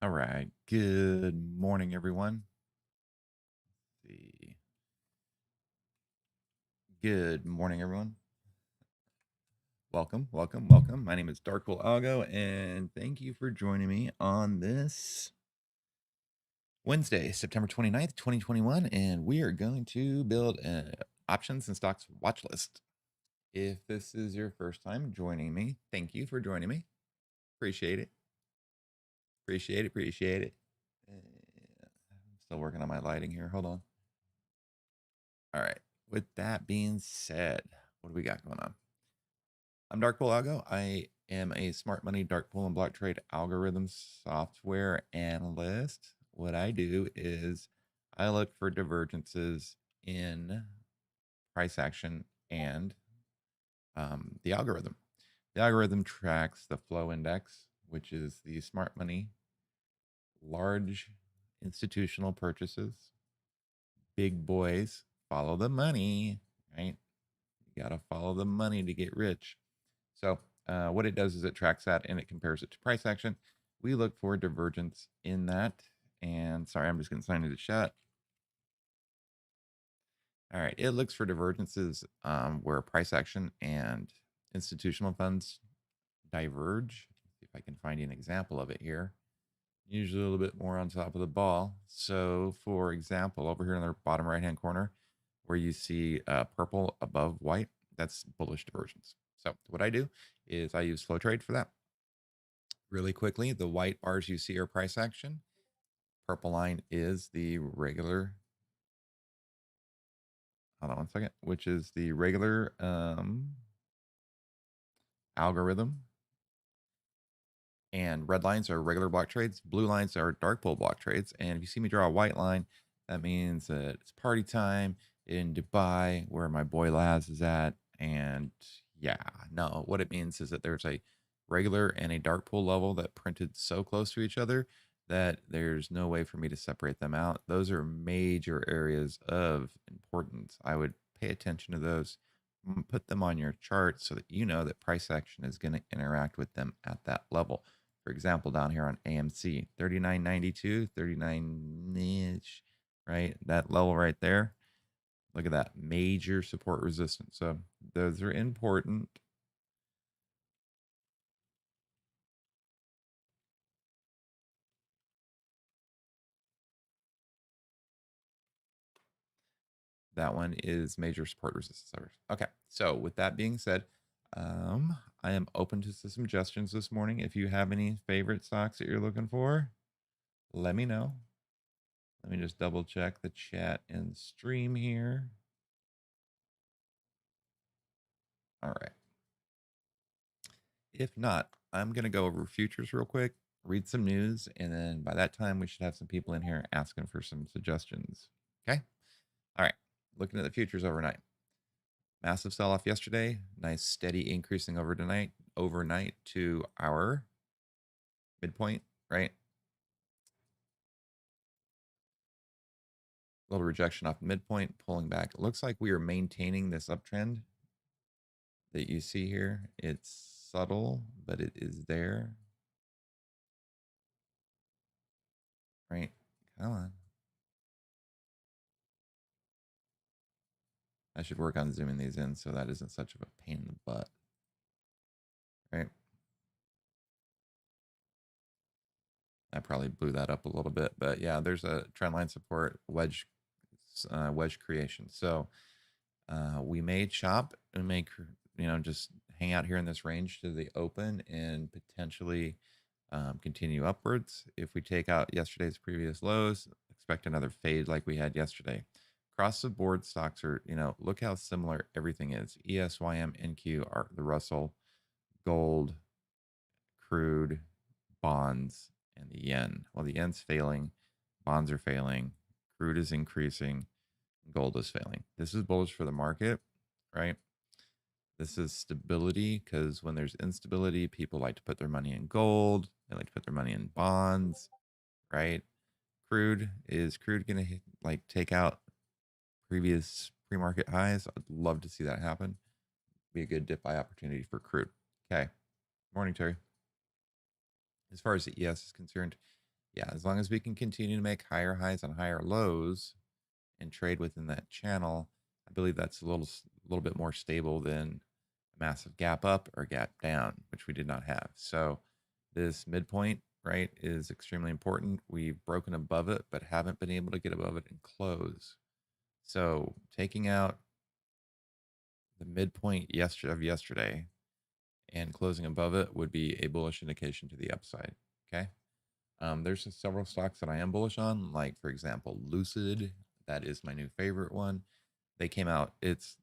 All right. Good morning, everyone. Let's see. Good morning, everyone. Welcome, welcome, welcome. My name is Algo, and thank you for joining me on this Wednesday, September 29th, 2021. And we are going to build an options and stocks watch list. If this is your first time joining me, thank you for joining me. Appreciate it. Appreciate it. Appreciate it. I'm still working on my lighting here. Hold on. All right. With that being said, what do we got going on? I'm Algo. I am a smart money, dark pool, and block trade algorithm software analyst. What I do is I look for divergences in price action and the algorithm. The algorithm tracks the flow index, which is the smart money, large institutional purchases, big boys follow the money, right? You got to follow the money to get rich. So what it does is it tracks that and it compares it to price action. We look for divergence in that. And sorry, I'm just getting signed into chat. All right, it looks for divergences where price action and institutional funds diverge. Let's see if I can find an example of it here. Usually a little bit more on top of the ball. So for example, over here in the bottom right-hand corner, where you see purple above white, that's bullish divergence. So what I do is I use FlowTrade for that. Really quickly, the white bars you see are price action. Purple line is the regular, hold on one second, which is the regular algorithm. And red lines are regular block trades. Blue lines are dark pool block trades. And if you see me draw a white line, that means that it's party time in Dubai, where my boy Laz is at. And yeah, no, what it means is that there's a regular and a dark pool level that printed so close to each other that there's no way for me to separate them out. Those are major areas of importance. I would pay attention to those, put them on your chart so that you know that price action is going to interact with them at that level. For example, down here on AMC, 39.92, 39-ish, right? That level right there. Look at that major support resistance. So those are important. That one is major support resistance. Okay. So with that being said, I am open to some suggestions this morning. If you have any favorite stocks that you're looking for, let me know. Let me just double check the chat and stream here. All right. If not, I'm going to go over futures real quick, read some news, and then by that time, we should have some people in here asking for some suggestions. Okay. All right. Looking at the futures overnight. Massive sell off yesterday. Nice steady increasing overnight to our midpoint, right? Little rejection off midpoint, pulling back. It looks like we are maintaining this uptrend that you see here. It's subtle, but it is there. Right? Come on. I should work on zooming these in so that isn't such of a pain in the butt. Right? I probably blew that up a little bit, but yeah, there's a trend line support wedge creation. So we may chop and make, just hang out here in this range to the open and potentially continue upwards. If we take out yesterday's previous lows, expect another fade like we had yesterday. Across the board, stocks are, look how similar everything is. ESYM, NQ, are the Russell, gold, crude, bonds, and the yen. Well, the yen's failing, bonds are failing, crude is increasing, gold is failing. This is bullish for the market, right? This is stability because when there's instability, people like to put their money in gold, they like to put their money in bonds, right? Crude going to like take out previous pre-market highs? I'd love to see that happen. Be a good dip buy opportunity for crude. Okay. Morning, Terry. As far as the ES is concerned, yeah, as long as we can continue to make higher highs and higher lows and trade within that channel, I believe that's a little bit more stable than a massive gap up or gap down, which we did not have. So this midpoint, right, is extremely important. We've broken above it, but haven't been able to get above it and close. So taking out the midpoint yesterday and closing above it would be a bullish indication to the upside. Okay. There's several stocks that I am bullish on, like for example, Lucid. That is my new favorite one. They came out. It's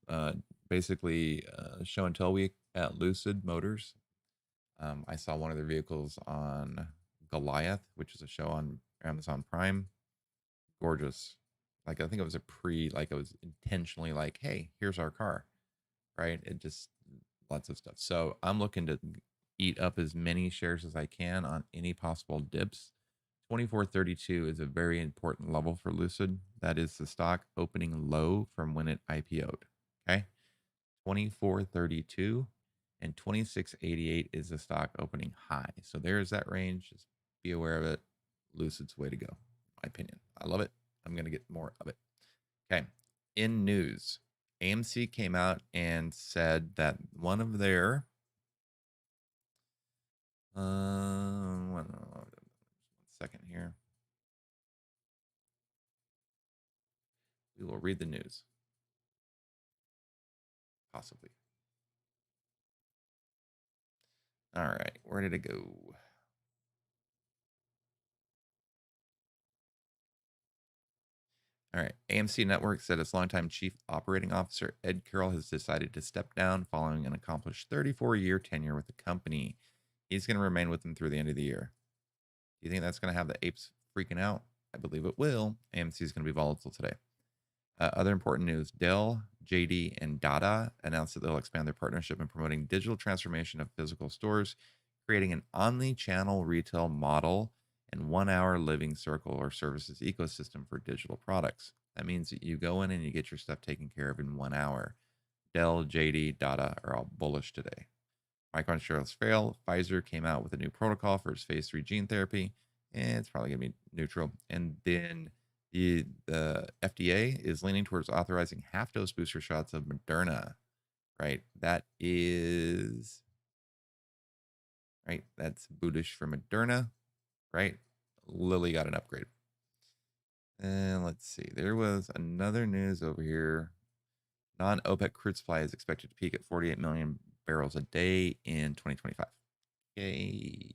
basically show and tell week at Lucid Motors. I saw one of their vehicles on Goliath, which is a show on Amazon Prime. Gorgeous. Like I think it was like it was intentionally like, hey, here's our car, right? It just lots of stuff. So I'm looking to eat up as many shares as I can on any possible dips. 2432 is a very important level for Lucid. That is the stock opening low from when it IPO'd. Okay. 2432 and 2688 is the stock opening high. So there's that range. Just be aware of it. Lucid's way to go, in my opinion. I love it. I'm going to get more of it. Okay. In news, AMC came out and said that one of their one second here. We will read the news. Possibly. All right. Where did it go? All right. AMC Network said its longtime chief operating officer, Ed Carroll, has decided to step down following an accomplished 34-year tenure with the company. He's going to remain with them through the end of the year. Do you think that's going to have the apes freaking out? I believe it will. AMC is going to be volatile today. Other important news, Dell, JD, and Dada announced that they'll expand their partnership in promoting digital transformation of physical stores, creating an omni-channel retail model and 1 hour living circle or services ecosystem for digital products. That means that you go in and you get your stuff taken care of in 1 hour. Dell, JD, Dada are all bullish today. Micron shares fail. Pfizer came out with a new protocol for its phase 3 gene therapy, and it's probably going to be neutral. And then the FDA is leaning towards authorizing half-dose booster shots of Moderna, right? That is, right? That's bullish for Moderna, right? Lilly got an upgrade. And let's see. There was another news over here. Non-OPEC crude supply is expected to peak at 48 million barrels a day in 2025. Okay.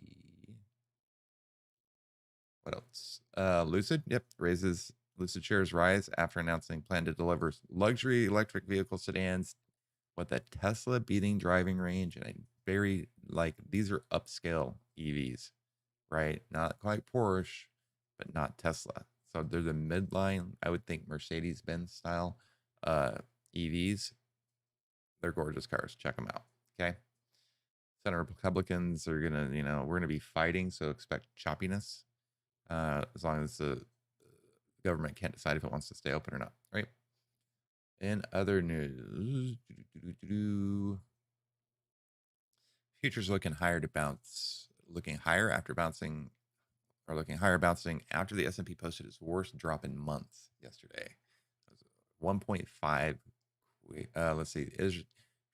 What else? Lucid, yep, raises Lucid shares rise after announcing plan to deliver luxury electric vehicle sedans with a Tesla beating driving range and a very like these are upscale EVs, right? Not quite Porsche, but not Tesla. So they're the midline, I would think Mercedes-Benz style EVs. They're gorgeous cars. Check them out. Okay. Senate Republicans are gonna, we're gonna be fighting, so expect choppiness as long as the government can't decide if it wants to stay open or not, right? In other news, futures looking higher to bounce, looking higher after bouncing, or looking higher bouncing after the S&P posted its worst drop in months yesterday. 1.5. Let's see.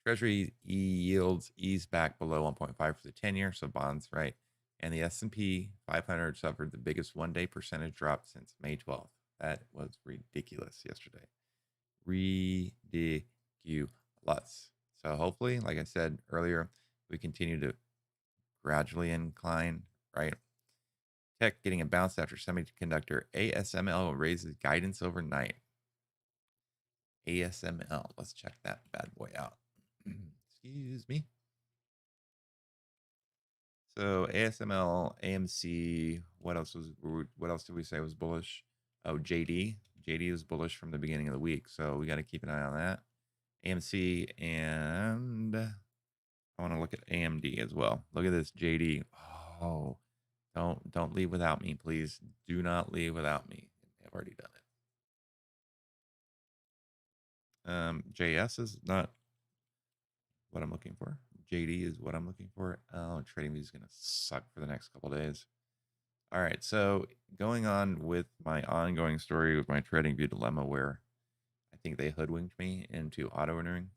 Treasury yields eased back below 1.5 for the 10-year, so bonds, right? And the S&P 500 suffered the biggest one-day percentage drop since May 12th. That was ridiculous yesterday. Ridiculous. So hopefully, like I said earlier, we continue to gradually incline, right? Tech getting a bounce after semiconductor ASML raises guidance overnight. ASML. Let's check that bad boy out. Excuse me. So ASML, AMC. What else did we say was bullish? Oh, JD. JD was bullish from the beginning of the week, so we got to keep an eye on that. AMC, and I want to look at AMD as well. Look at this JD. Oh, don't leave without me, please. Do not leave without me. I've already done it. JS is not what I'm looking for. JD is what I'm looking for. Oh, trading view is gonna suck for the next couple days. All right, so going on with my ongoing story with my trading view dilemma, where I think they hoodwinked me into auto entering.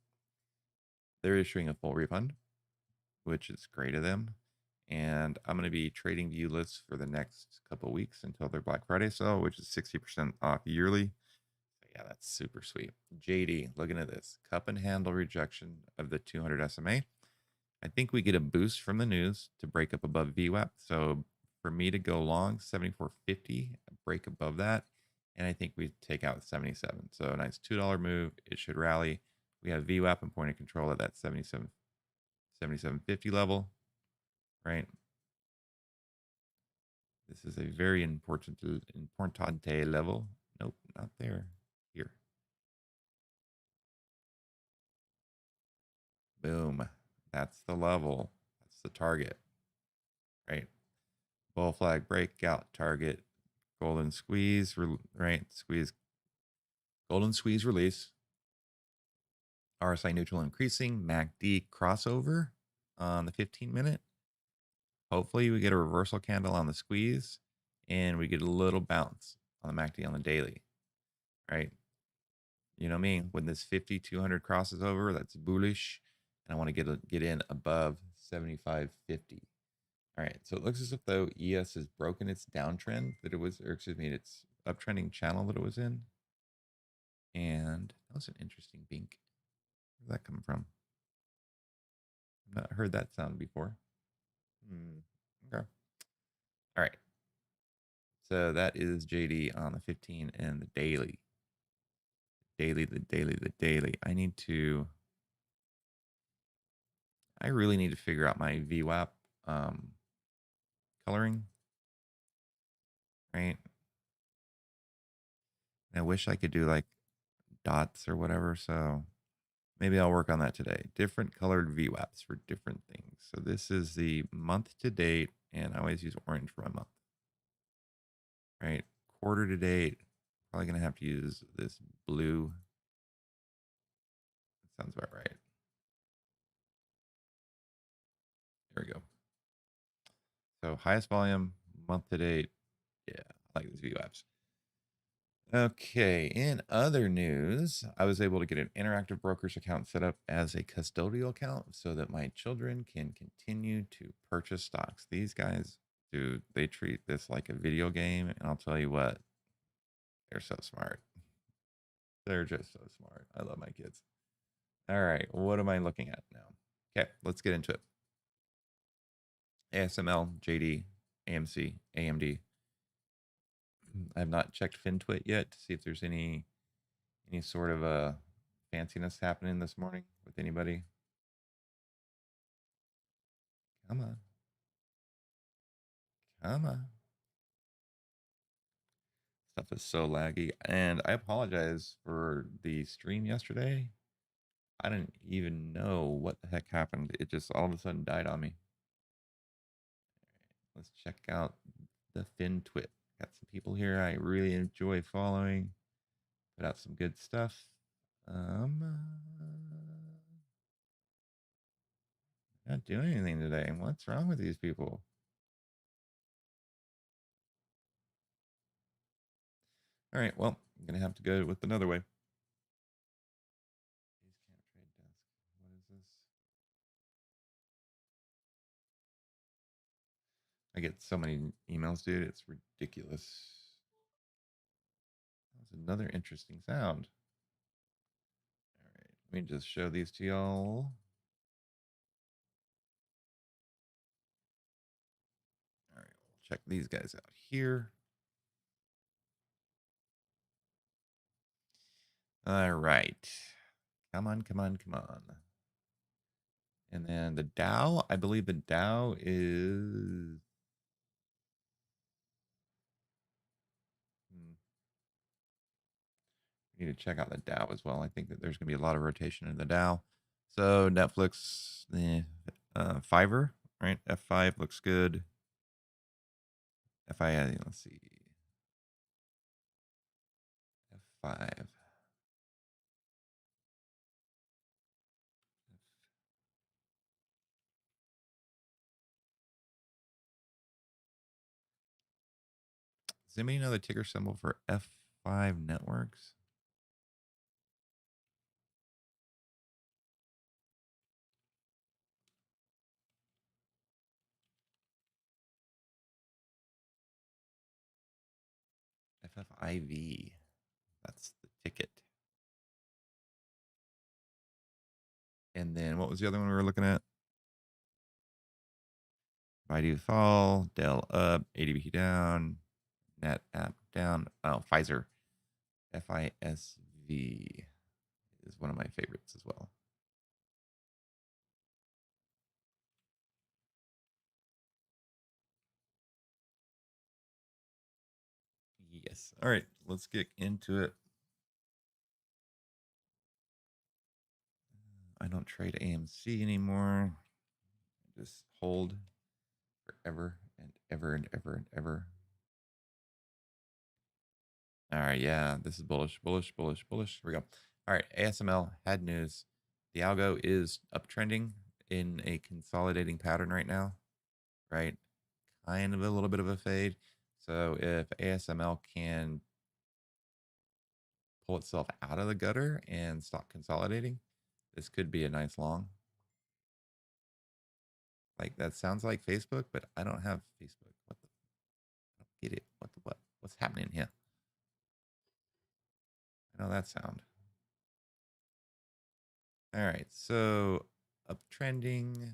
They're issuing a full refund, which is great of them. And I'm going to be trading viewless for the next couple of weeks until their Black Friday sale, which is 60% off yearly. Yeah, that's super sweet. JD, looking at this cup and handle rejection of the 200 SMA. I think we get a boost from the news to break up above VWAP. So for me to go long 74.50, break above that, and I think we take out 77. So a nice $2 move. It should rally. We have VWAP and point of control at that 77.50 level, right? This is a very importante level. Nope, not there. Here. Boom. That's the level. That's the target, right? Bull flag breakout target. Golden squeeze, right? Squeeze. Golden squeeze release. RSI neutral increasing. MACD crossover on the 15-minute. Hopefully we get a reversal candle on the squeeze and we get a little bounce on the MACD on the daily, right? You know what I mean? When this 50-200 crosses over, that's bullish. And I want to get in above 75.50. All right. So it looks as if though ES has broken its downtrend that it was, or excuse me, its uptrending channel that it was in. And that was an interesting bink. Where's that coming from? I've not heard that sound before. Okay. All right. So that is JD on the 15 and the daily. The daily. I really need to figure out my VWAP coloring, right? And I wish I could do like dots or whatever. So maybe I'll work on that today. Different colored VWAPs for different things. So this is the month to date, and I always use orange for my month, right? Quarter to date, probably going to have to use this blue. That sounds about right. There we go. So highest volume, month to date. Yeah, I like these VWAPs. Okay, in other news, I was able to get an interactive brokerage account set up as a custodial account so that my children can continue to purchase stocks. These guys, dude, they treat this like a video game, and I'll tell you what, they're so smart. They're just so smart. I love my kids. All right, what am I looking at now? Okay, let's get into it. ASML, JD, AMC, AMD. I have not checked FinTwit yet to see if there's any sort of a fanciness happening this morning with anybody. Come on. Come on. Stuff is so laggy. And I apologize for the stream yesterday. I didn't even know what the heck happened. It just all of a sudden died on me. Let's check out the FinTwit. Got some people here I really enjoy following. Put out some good stuff. Not doing anything today. What's wrong with these people? All right, well, I'm gonna have to go with another way. Please can't trade desk. What is this? I get so many emails, dude. It's ridiculous. That was another interesting sound. All right, let me just show these to y'all. All right, we'll check these guys out here. All right. Come on, come on, come on. And then the Dow, I believe the Dow is... We need to check out the Dow as well. I think that there's going to be a lot of rotation in the Dow. So Netflix, Fiverr, right? F5 looks good. FI, let's see. F5. Does anybody know the ticker symbol for F5 Networks? FFIV. That's the ticket. And then what was the other one we were looking at? Baidu fall, Dell up, ADB down, NetApp down. Oh, Pfizer. FISV is one of my favorites as well. Yes. All right, let's get into it. I don't trade AMC anymore. Just hold forever and ever and ever and ever. All right, yeah, this is bullish, bullish, bullish, bullish. Here we go. All right, ASML had news. The algo is uptrending in a consolidating pattern right now, right? Kind of a little bit of a fade. So if ASML can pull itself out of the gutter and stop consolidating, this could be a nice long. Like that sounds like Facebook, but I don't have Facebook. What the? I don't get it. What the what? What's happening here? I know that sound. All right, so uptrending,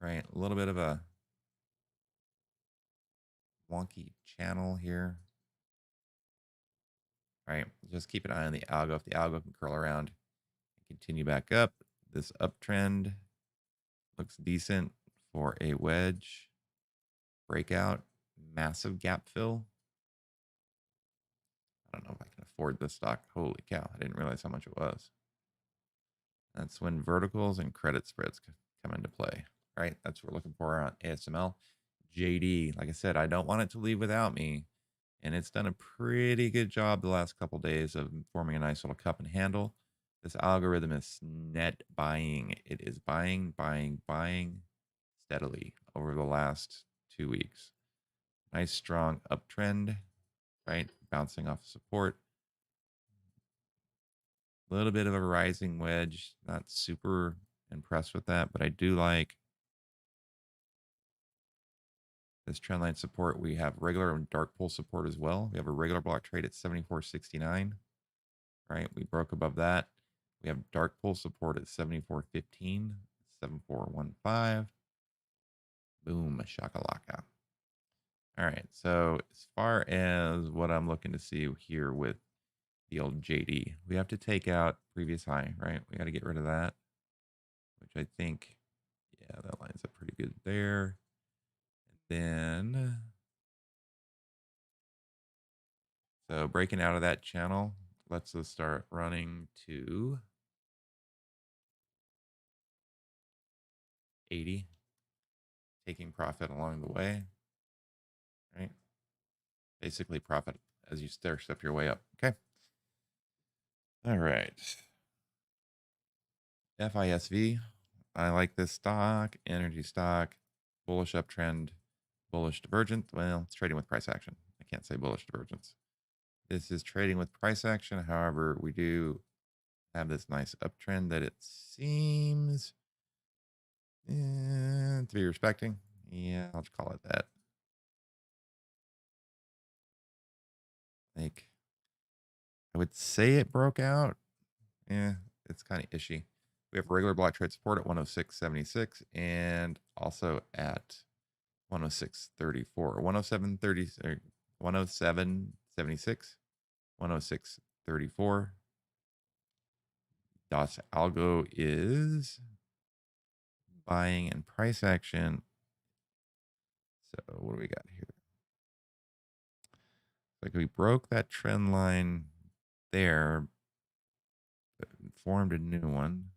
right? A little bit of a wonky channel here. All right, just keep an eye on the algo. If the algo can curl around and continue back up, this uptrend looks decent for a wedge breakout, massive gap fill. I don't know if I can afford this stock. Holy cow, I didn't realize how much it was. That's when verticals and credit spreads come into play. All right, that's what we're looking for on ASML. JD, like I said, I don't want it to leave without me. And it's done a pretty good job the last couple of days of forming a nice little cup and handle. This algorithm is net buying. It is buying, buying, buying steadily over the last 2 weeks. Nice strong uptrend, right? Bouncing off support. A little bit of a rising wedge. Not super impressed with that, but I do like this trendline support. We have regular and dark pool support as well. We have a regular block trade at 74.69. Right, we broke above that. We have dark pool support at 74.15, 7415. Boom, shakalaka. All right, so as far as what I'm looking to see here with the old JD, we have to take out previous high, right? We got to get rid of that, which I think, yeah, that lines up pretty good there. And then, so breaking out of that channel, let's just start running to 80, taking profit along the way, right? Basically profit as you stair step your way up. Okay. All right. FISV. I like this stock, energy stock, bullish uptrend, bullish divergent. Well, it's trading with price action. I can't say bullish divergence. This is trading with price action. However, we do have this nice uptrend that it seems to be respecting. Yeah, I'll just call it that. Like, I would say it broke out. Yeah, it's kind of ishy. We have regular block trade support at 106.76 and also at 106.34, 107.30, or 107.76, 106.34. DOS Algo is buying and price action. So what do we got here? Like we broke that trend line there, but formed a new one.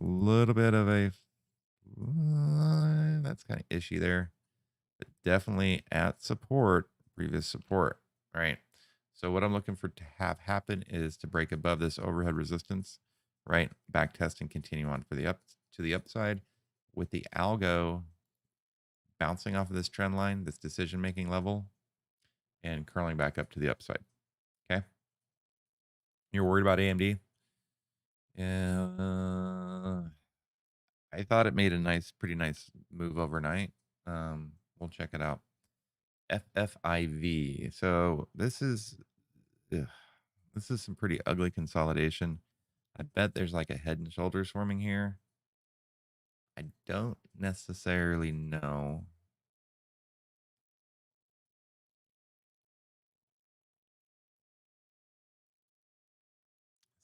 A little bit of a that's kind of ishy there, but definitely at support, previous support, right? So what I'm looking for to have happen is to break above this overhead resistance, right? Back test and continue on for the up to the upside with the algo bouncing off of this trend line, this decision-making level, and curling back up to the upside. Okay. You're worried about AMD? Yeah. I thought it made a pretty nice move overnight. We'll check it out. FFIV. So ugh, this is some pretty ugly consolidation. I bet there's like a head and shoulders forming here. I don't necessarily know.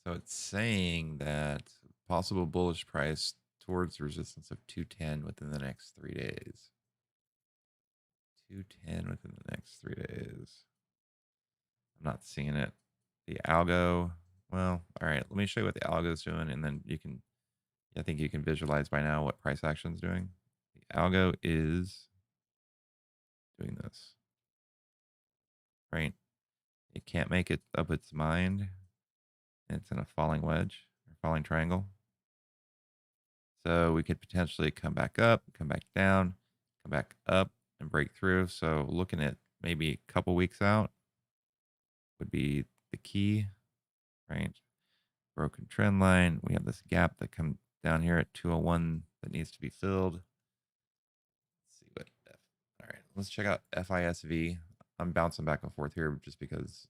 So it's saying that possible bullish price towards resistance of 210 within the next 3 days. 210 within the next 3 days. I'm not seeing it. The algo, well, all right, let me show you what the algo is doing, and then I think you can visualize by now what price action is doing. The algo is doing this, right? It can't make it up its mind. It's in a falling wedge or falling triangle. So we could potentially come back up, come back down, come back up and break through. So looking at maybe a couple weeks out would be the key, right? Broken trend line. We have this gap that comes down here at 201 that needs to be filled. Let's see what all right, let's check out FISV. I'm bouncing back and forth here just because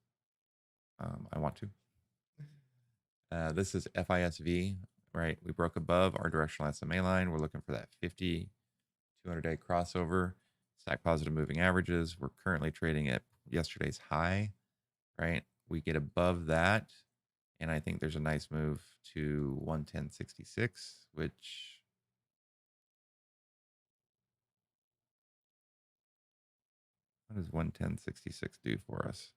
I want to. This is FISV, right? We broke above our directional SMA line. We're looking for that 50, 200-day crossover, stack positive moving averages. We're currently trading at yesterday's high, right? We get above that, and I think there's a nice move to 110.66, which what does 110.66 do for us?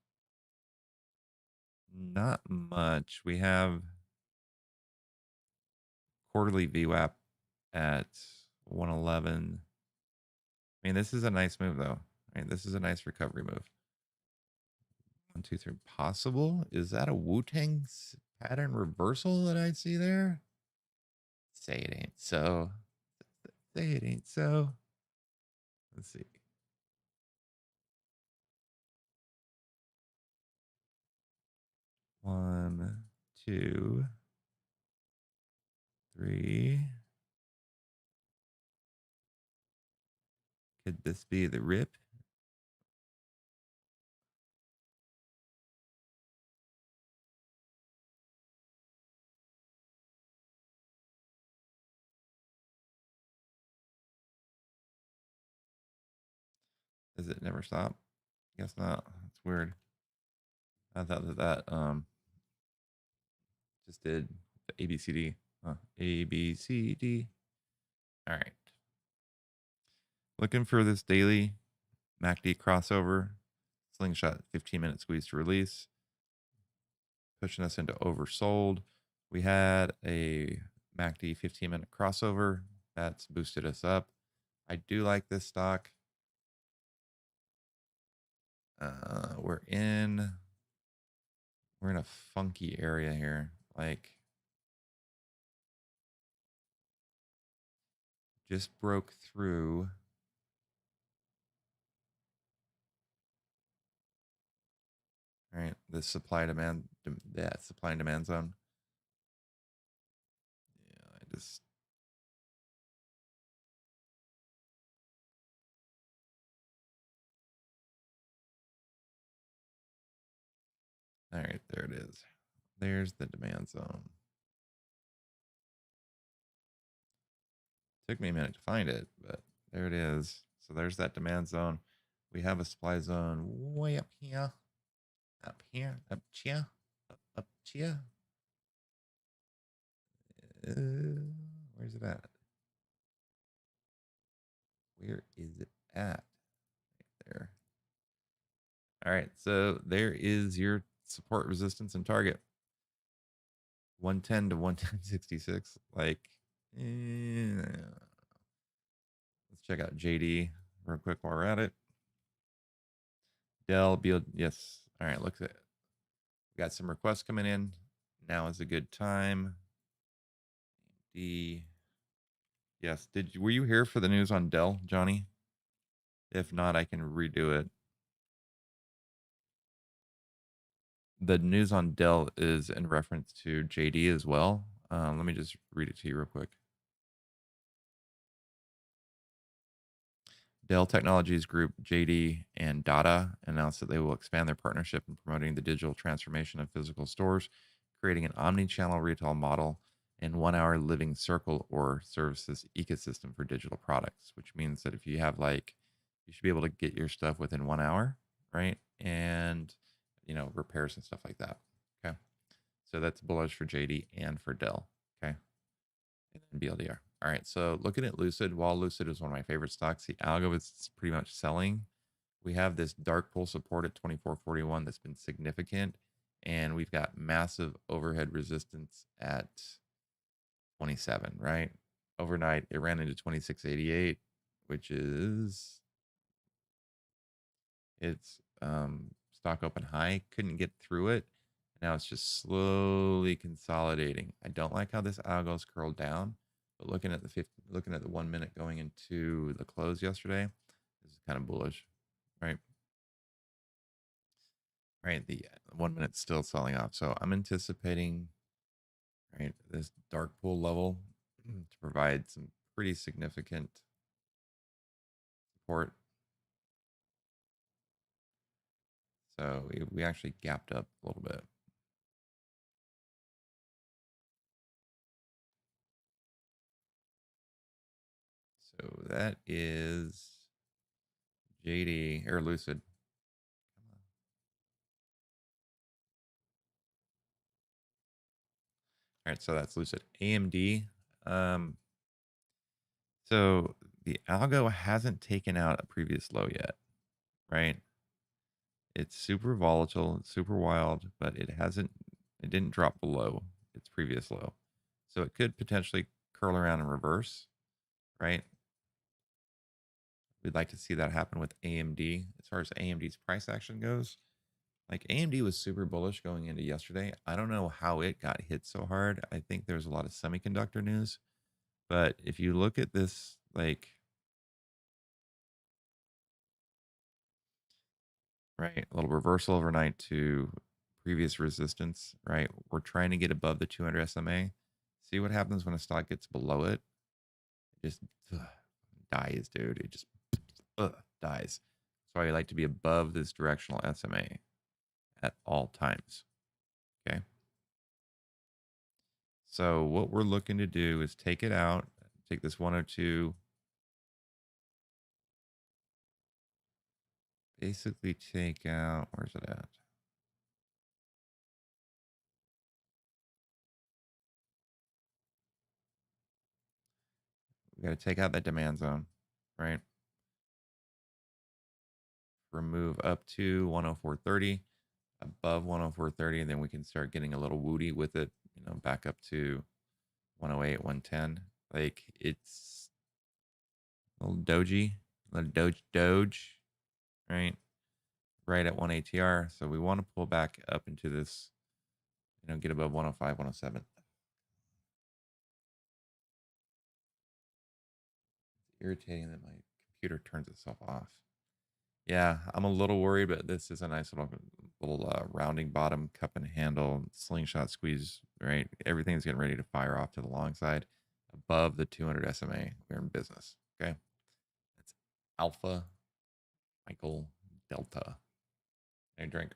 Not much. We have quarterly VWAP at 111. I mean, this is a nice move, though. I mean, this is a nice recovery move. 1, 2, 3. Possible? Is that a Wu-Tang pattern reversal that I see there? Say it ain't so. Say it ain't so. Let's see. 1, 2, 3. Could this be the rip? Does it never stop? Guess not. That's weird. I thought that just did the ABCD. ABCD. All right. Looking for this daily MACD crossover. Slingshot 15-minute squeeze to release. Pushing us into oversold. We had a MACD 15-minute crossover. That's boosted us up. I do like this stock. We're in a funky area here. Like, just broke through. All right, the supply and demand zone. Yeah, I just all right, there it is. There's the demand zone. Took me a minute to find it, but there it is. So there's that demand zone. We have a supply zone way up here, up here, up here, up here. Where's it at? Where is it at? Right there. All right, so there is your support, resistance, and target. 110 to 110.66. Like, let's check out JD real quick while we're at it. Dell, yes. All right, look at it. We got some requests coming in. Now is a good time. Yes. Were you here for the news on Dell, Johnny? If not, I can redo it. The news on Dell is in reference to JD as well. Let me just read it to you real quick. Dell Technologies Group, JD, and Data announced that they will expand their partnership in promoting the digital transformation of physical stores, creating an omni-channel retail model and 1 hour living circle or services ecosystem for digital products, which means that if you have like, you should be able to get your stuff within 1 hour, right? And, repairs and stuff like that. Okay. So that's bullish for JD and for Dell. Okay. And then BLDR. All right. So looking at Lucid, while Lucid is one of my favorite stocks, the algo is pretty much selling. We have this dark pull support at 24.41 that's been significant. And we've got massive overhead resistance at 27, right? Overnight, it ran into 26.88, which is its stock open high. Couldn't get through it. Now it's just slowly consolidating. I don't like how this algo's curled down, but looking at the 1 minute going into the close yesterday, this is kind of bullish, right? Right, the 1 minute's still selling off, so I'm anticipating, right, this dark pool level to provide some pretty significant support. So we actually gapped up a little bit. So that is JD or Lucid. All right, so that's Lucid. AMD. So the algo hasn't taken out a previous low yet, right? It's super volatile, it's super wild, but it didn't drop below its previous low. So it could potentially curl around in reverse, right? We'd like to see that happen with AMD. As far as AMD's price action goes, like AMD was super bullish going into yesterday. I don't know how it got hit so hard. I think there's a lot of semiconductor news, but if you look at this, like, right, a little reversal overnight to previous resistance, right? We're trying to get above the 200 SMA. See what happens when a stock gets below it. It just dies, dude. It just dies. So I like to be above this directional SMA at all times. Okay. So what we're looking to do is take it out, take this 102, basically take out, where's it at? We got to take out that demand zone, right? Remove up to 104.30, above 104.30, and then we can start getting a little woody with it, back up to 108, 110. Like it's a little doji, a little doge, right? Right at 1 ATR. So we want to pull back up into this, get above 105, 107. It's irritating that my computer turns itself off. Yeah, I'm a little worried, but this is a nice little rounding bottom, cup and handle, slingshot squeeze, right? Everything's getting ready to fire off to the long side. Above the 200 SMA, we're in business. Okay. That's Alpha, Michael, Delta. Hey, drink.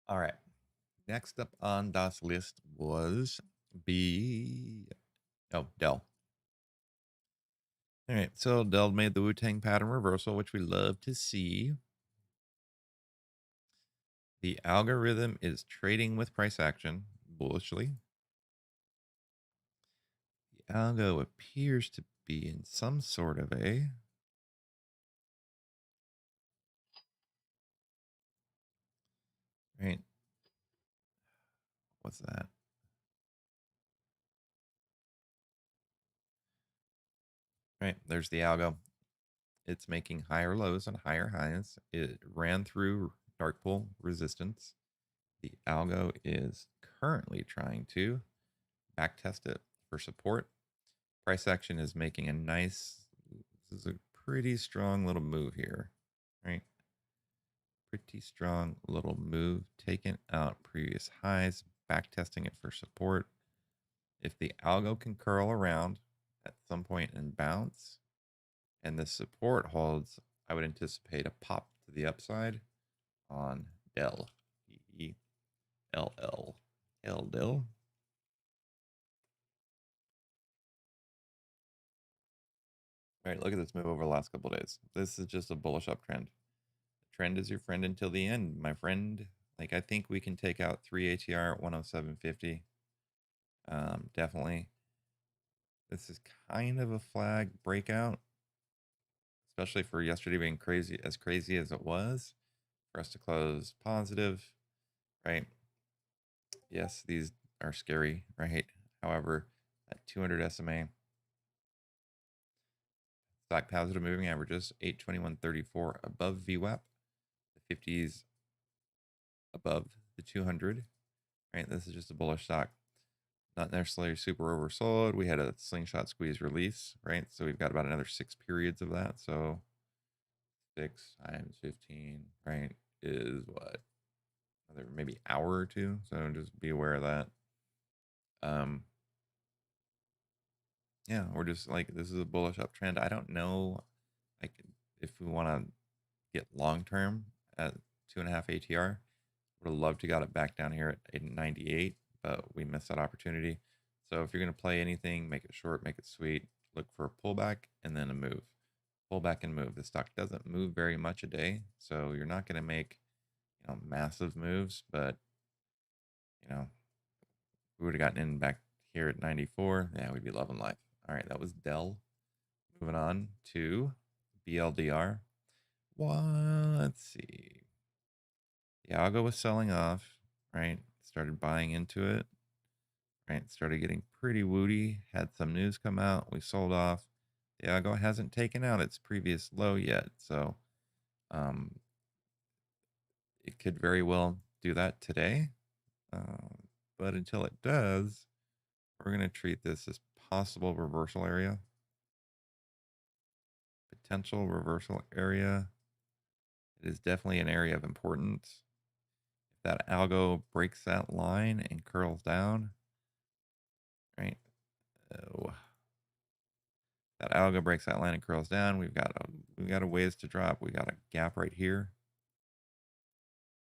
All right. Next up on Das list was Dell. All right. So Dell made the Wu-Tang pattern reversal, which we love to see. The algorithm is trading with price action bullishly. The algo appears to be in some sort of a right. What's that? Right. There's the algo. It's making higher lows and higher highs. It ran through dark pool resistance. The algo is currently trying to back test it for support. Price action is making a nice, this is a pretty strong little move here, right? Pretty strong little move, taking out previous highs, back testing it for support. If the algo can curl around at some point and bounce, and the support holds, I would anticipate a pop to the upside on Dell. E-L-L. Dell. All right, look at this move over the last couple of days. This is just a bullish uptrend. Trend is your friend until the end, my friend. Like, I think we can take out 3 ATR at 107.50. Definitely. This is kind of a flag breakout, especially for yesterday being crazy as it was, for us to close positive, right? Yes, these are scary, right? However, at 200 SMA, stock positive moving averages, 821.34 above VWAP, the 50s above the 200, right? This is just a bullish stock. Not necessarily super oversold. We had a slingshot squeeze release, right? So we've got about another 6 periods of that. So 6 times 15, right, is what? Another maybe hour or two. So just be aware of that. Yeah, we're just like, this is a bullish uptrend. I don't know, like, if we want to get long term at 2.5 ATR. Would have loved to got it back down here at 98, but we missed that opportunity. So if you're going to play anything, make it short, make it sweet. Look for a pullback and then a move. Pullback and move. The stock doesn't move very much a day, so you're not going to make, massive moves. But we would have gotten in back here at 94. Yeah, we'd be loving life. All right, that was Dell. Moving on to BLDR. Well, let's see. The algo was selling off, right? Started buying into it, right? Started getting pretty woody. Had some news come out. We sold off. The algo hasn't taken out its previous low yet, so um, it could very well do that today. But until it does, we're going to treat this as possible reversal area. Potential reversal area. It is definitely an area of importance. If that algo breaks that line and curls down, right? Oh, that algo breaks that line and curls down. We've got a ways to drop. We got a gap right here,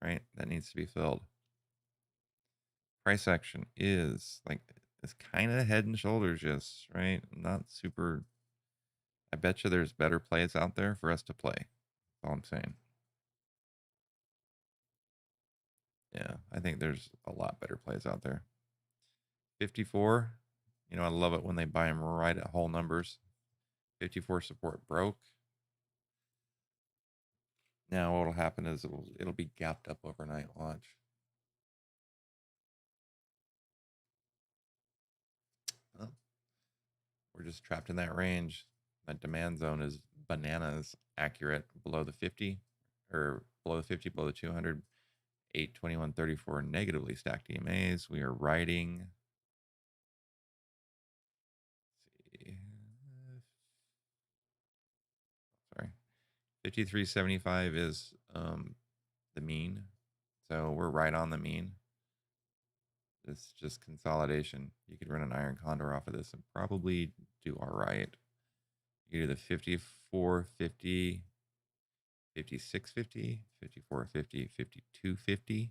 right? That needs to be filled. Price action is like, it's kind of head and shoulders, just right. Not super. I bet you there's better plays out there for us to play. That's all I'm saying. Yeah, I think there's a lot better plays out there. 54. I love it when they buy them right at whole numbers. 54 support broke. Now what'll happen is it'll be gapped up overnight. Watch. Oh, we're just trapped in that range. That demand zone is bananas accurate. Below the 50, or below the 50, below the 200, 821.34 negatively stacked EMAs. We are riding. Let's see. Sorry. 53.75 is the mean. So we're right on the mean. It's just consolidation. You could run an iron condor off of this and probably do all right. You do the 54.50, 56.50, 54.50, 52.50,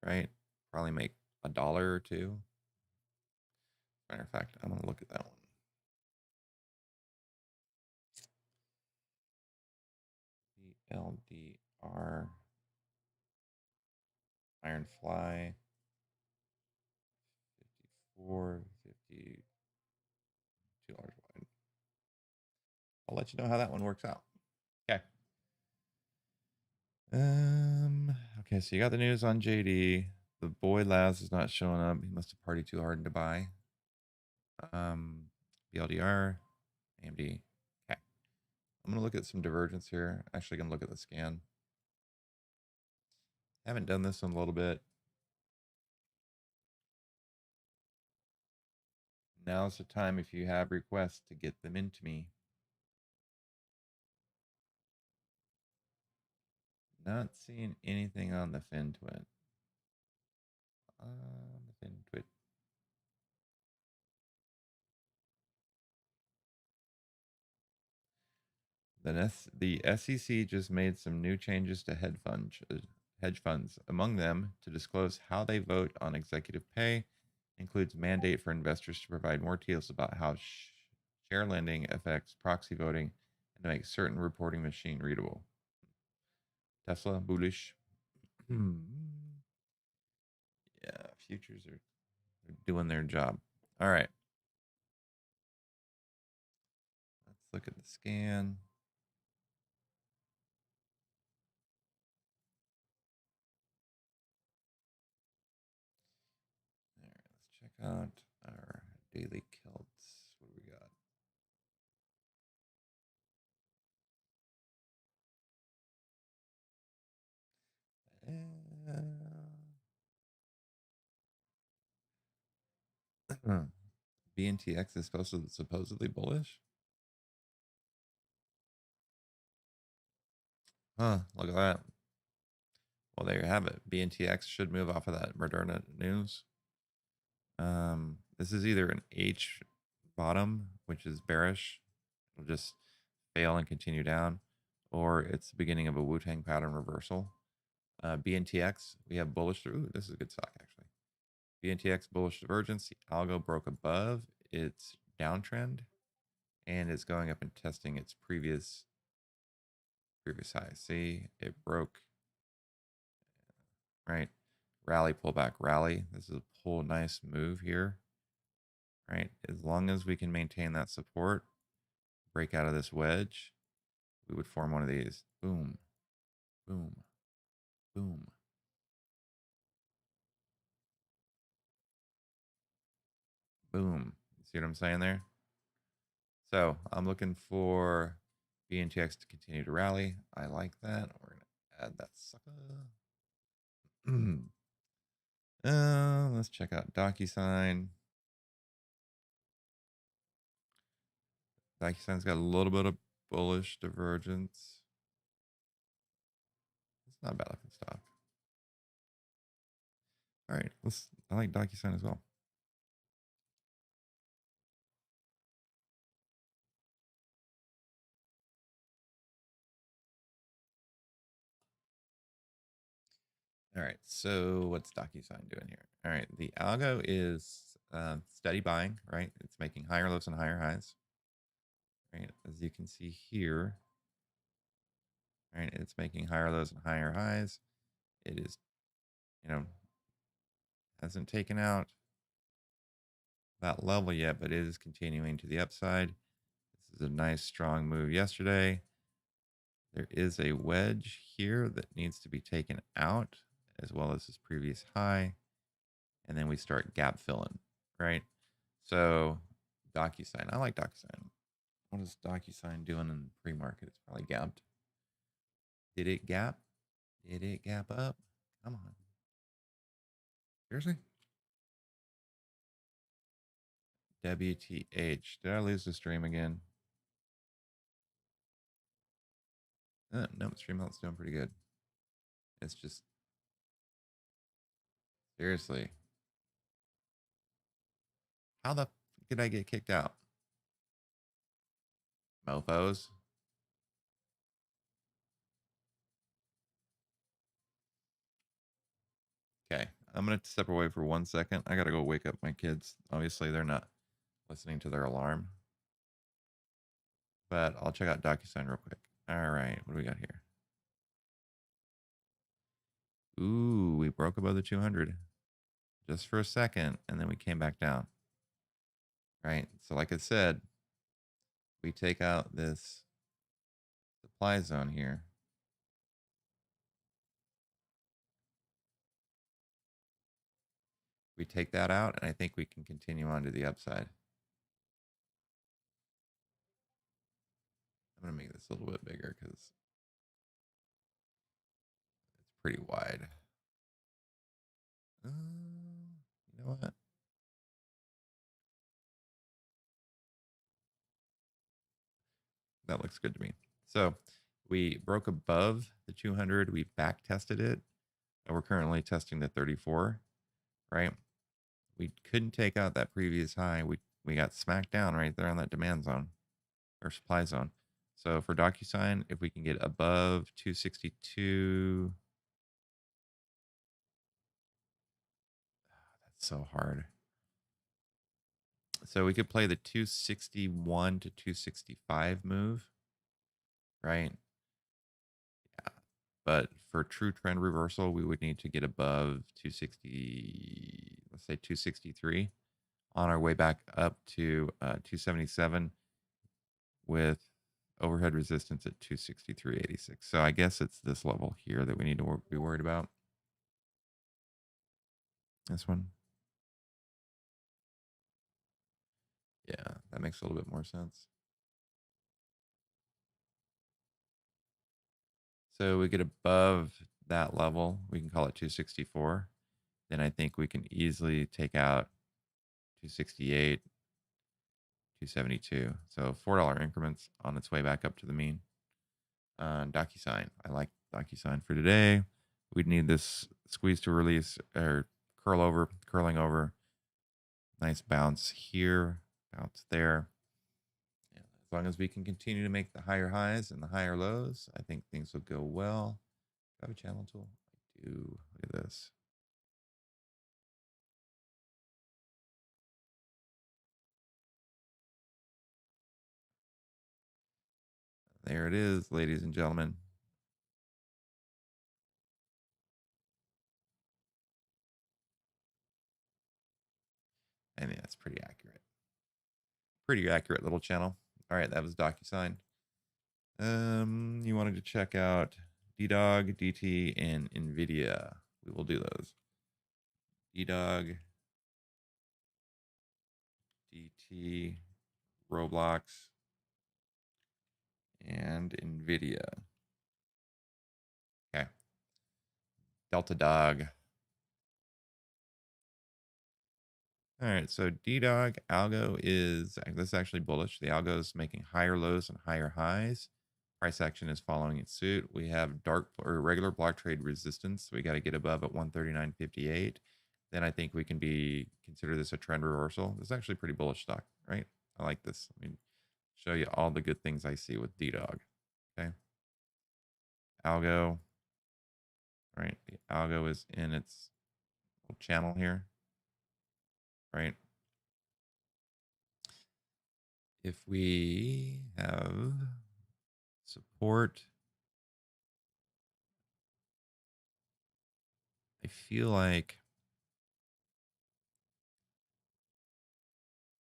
right? Probably make $1 or two. Matter of fact, I'm going to look at that one. LDR Iron Fly 54, $52 wide. I'll let you know how that one works out. Okay. Okay, so you got the news on JD. The boy Laz is not showing up. He must have partied too hard to buy. BLDR, AMD. Okay. I'm gonna look at some divergence here. Actually, gonna look at the scan. Haven't done this in a little bit. Now's the time if you have requests to get them into me. Not seeing anything on the FinTwit. The FinTwit. The SEC just made some new changes to hedge funds. Among them, to disclose how they vote on executive pay, includes mandate for investors to provide more details about how share lending affects proxy voting and to make certain reporting machine readable. Tesla bullish. Yeah, futures are doing their job. All right. Let's look at the scan. All right, let's check out our daily kilts. What do we got? BNTX is supposedly bullish. Huh, look at that. Well, there you have it. BNTX should move off of that Moderna news. This is either an H bottom, which is bearish, it'll just fail and continue down, or it's the beginning of a Wu-Tang pattern reversal. BNTX, we have bullish. Ooh, this is a good stock actually. BNTX bullish divergence. Algo broke above its downtrend and it's going up and testing its previous high. See, it broke, right? Rally, pullback, rally. This is a pull, nice move here, right? As long as we can maintain that support, break out of this wedge, we would form one of these. Boom, boom, boom. Boom. See what I'm saying there? So I'm looking for BNTX to continue to rally. I like that. We're going to add that sucker. Let's check out DocuSign. DocuSign's got a little bit of bullish divergence. It's not a bad looking stock. All right, I like DocuSign as well. All right, so what's DocuSign doing here? All right, the algo is steady buying, right? It's making higher lows and higher highs, right? As you can see here, right? It's making higher lows and higher highs. It is, hasn't taken out that level yet, but it is continuing to the upside. This is a nice strong move yesterday. There is a wedge here that needs to be taken out as well as this previous high. And then we start gap filling, right? So DocuSign, I like DocuSign. What is DocuSign doing in the pre-market? It's probably gapped. Did it gap? Did it gap up? Come on. Seriously? WTH. Did I lose the stream again? No, Streamouts doing pretty good. It's just, seriously. How the did I get kicked out? Mofos. Okay, I'm going to step away for 1 second. I got to go wake up my kids. Obviously, they're not listening to their alarm. But I'll check out DocuSign real quick. All right, what do we got here? Ooh, we broke above the 200 just for a second, and then we came back down. Right, so like I said, we take out this supply zone here. We take that out, and I think we can continue on to the upside. I'm going to make this a little bit bigger because it's pretty wide. You know what? That looks good to me. So we broke above the 200. We back tested it. And we're currently testing the 34, right? We couldn't take out that previous high. We got smacked down right there on that demand zone or supply zone. So for DocuSign, if we can get above 262, that's so hard. So we could play the 261 to 265 move, right? Yeah. But for true trend reversal, we would need to get above 260, let's say 263 on our way back up to 277 with overhead resistance at 263.86. So I guess it's this level here that we need to be worried about. This one. Yeah, that makes a little bit more sense. So we get above that level, we can call it 264. Then I think we can easily take out 268, 272. So $4 increments on its way back up to the mean. DocuSign. I like DocuSign for today. We'd need this squeeze to release or curling over. Nice bounce here, bounce there. And as long as we can continue to make the higher highs and the higher lows, I think things will go well. Do I have a channel tool? I do. Look at this. There it is, ladies and gentlemen. I mean, that's pretty accurate. Pretty accurate little channel. All right, that was DocuSign. You wanted to check out DDOG, DT, and NVIDIA. We will do those. DDOG, DT, Roblox, and NVIDIA. Okay. Delta Dog. All right, so DDOG Algo is this is actually bullish. The Algo is making higher lows and higher highs. Price action is following its suit. We have dark or regular block trade resistance. We got to get above at 139.58. Then I think we can consider this a trend reversal. This is actually pretty bullish stock, right? I like this. I mean, show you all the good things I see with DDOG. Okay. Algo. Right. The Algo is in its channel here. Right. If we have support, I feel like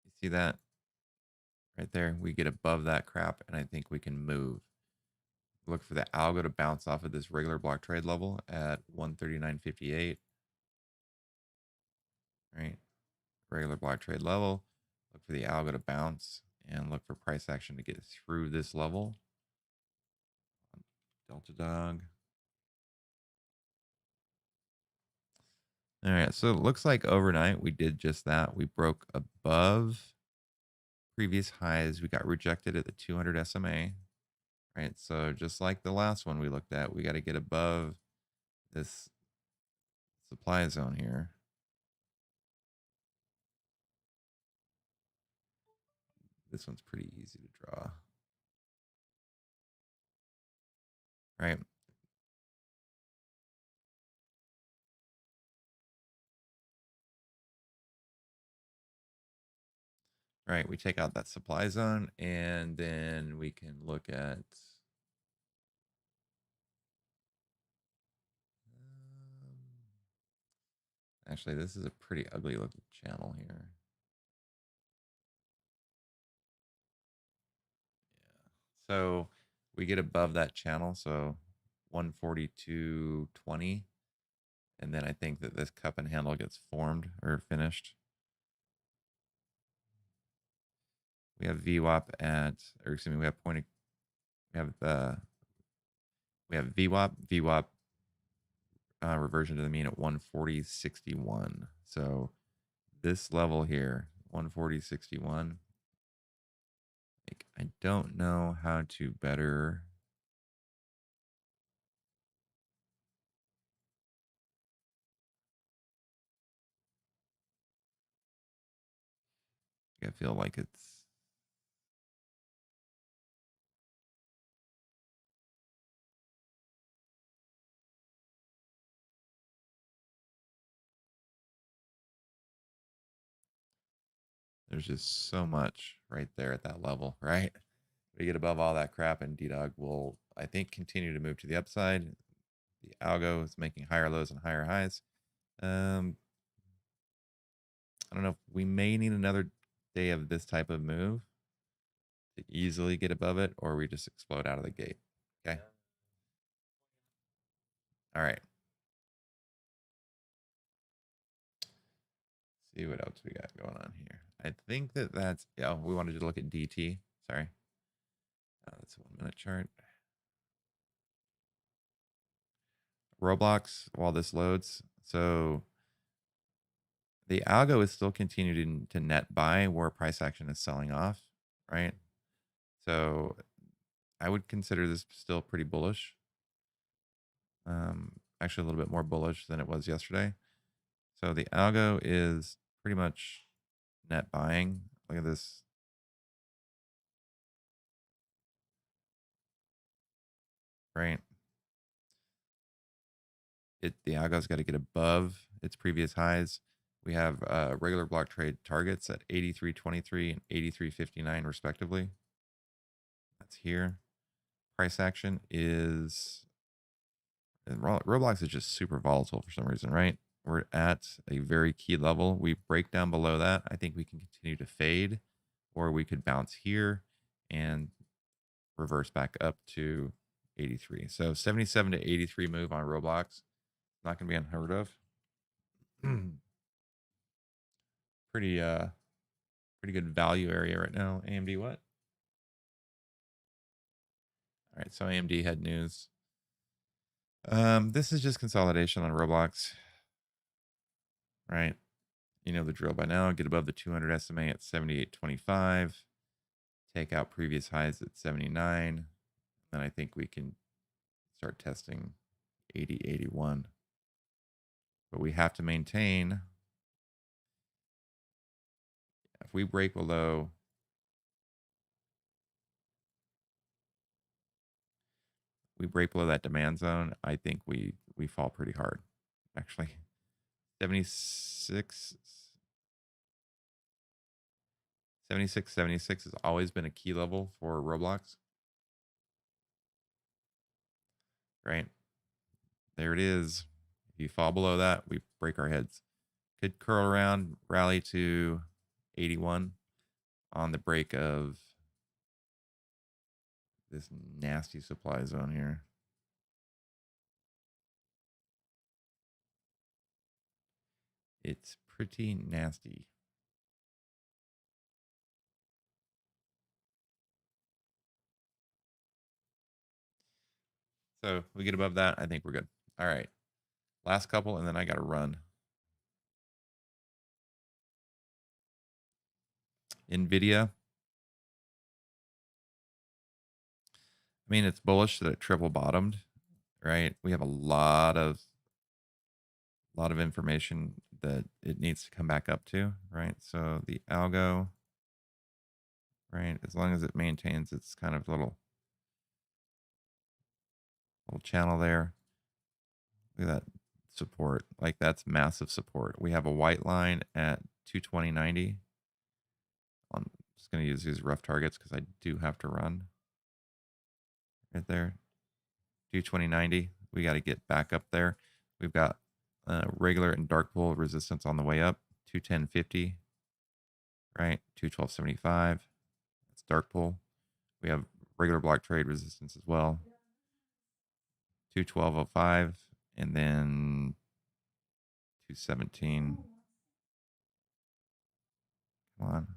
you see that right there. We get above that crap, and I think we can move. Look for the algo to bounce off of this regular block trade level at 139.58. Right, regular block trade level. Look for the algo to bounce and look for price action to get through this level. Delta Dog. All right, so it looks like overnight we did just that. We broke above previous highs. We got rejected at the 200 SMA. Right, so just like the last one we looked at, we got to get above this supply zone here. This one's pretty easy to draw. Right. Right, we take out that supply zone, and then we can look at actually, this is a pretty ugly looking channel here. Yeah. So we get above that channel, so 142.20, and then I think that this cup and handle gets formed or finished. We have VWAP at, or excuse me, we have point. We have VWAP reversion to the mean at 140.61. So this level here, 140.61, like I don't know how to better. I feel like it's. There's just so much right there at that level, right? We get above all that crap, and D-Dog will, I think, continue to move to the upside. The algo is making higher lows and higher highs. I don't know if we may need another day of this type of move to easily get above it, or we just explode out of the gate. Okay. All right. See what else we got going on here. I think that's, yeah, we wanted to look at DT. Sorry. That's a 1 minute chart. Roblox while this loads. So the algo is still continuing to net buy where price action is selling off, right? So I would consider this still pretty bullish. Actually, a little bit more bullish than it was yesterday. So the algo is pretty much net buying. Look at this. Right. The algo's got to get above its previous highs. We have regular block trade targets at 83.23 and 83.59 respectively. That's here. Price action is, and Roblox is just super volatile for some reason, right? We're at a very key level. We break down below that. I think we can continue to fade, or we could bounce here and reverse back up to 83. So 77 to 83 move on Roblox. Not going to be unheard of. pretty pretty good value area right now. AMD what? All right, so AMD had news. This is just consolidation on Roblox, right? You know the drill by now. Get above the 200 SMA at 78.25. Take out previous highs at 79. And I think we can start testing 80.81. But we have to maintain. If we break below that demand zone, I think we fall pretty hard. Actually, 76 has always been a key level for Roblox. Right? There it is. If you fall below that, we break our heads. Could curl around, rally to 81 on the break of this nasty supply zone here. It's pretty nasty. So we get above that, I think we're good. All right. Last couple, and then I got to run. NVIDIA. I mean, it's bullish that it triple bottomed, right? We have a lot of information that it needs to come back up to, right? So the algo, right, as long as it maintains its kind of little channel there. Look at that support. Like, that's massive support. We have a white line at 220.90. I'm just going to use these rough targets because I do have to run. Right there. 220.90. We got to get back up there. We've got regular and dark pool resistance on the way up. 210.50. Right. 212.75. That's dark pool. We have regular block trade resistance as well. 212.05. And then 217. Come on.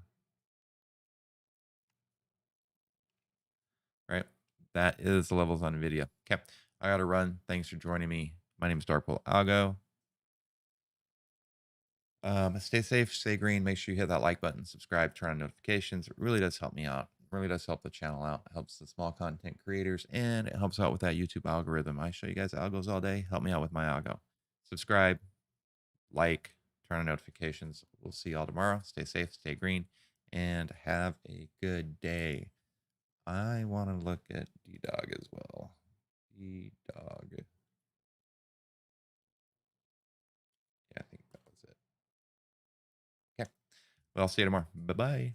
Right. That is the levels on NVIDIA. Okay. I got to run. Thanks for joining me. My name is Darkpool Algo. Stay safe, stay green. Make sure you hit that like button, subscribe, turn on notifications. It really does help me out. Really does help the channel out. It helps the small content creators, and it helps out with that YouTube algorithm. I show you guys algos all day. Help me out with my algo. Subscribe, like, turn on notifications. We'll see y'all tomorrow. Stay safe, stay green, and have a good day. I want to look at D-Dog as well. D-Dog. Yeah, I think that was it. Okay. Well, I'll see you tomorrow. Bye-bye.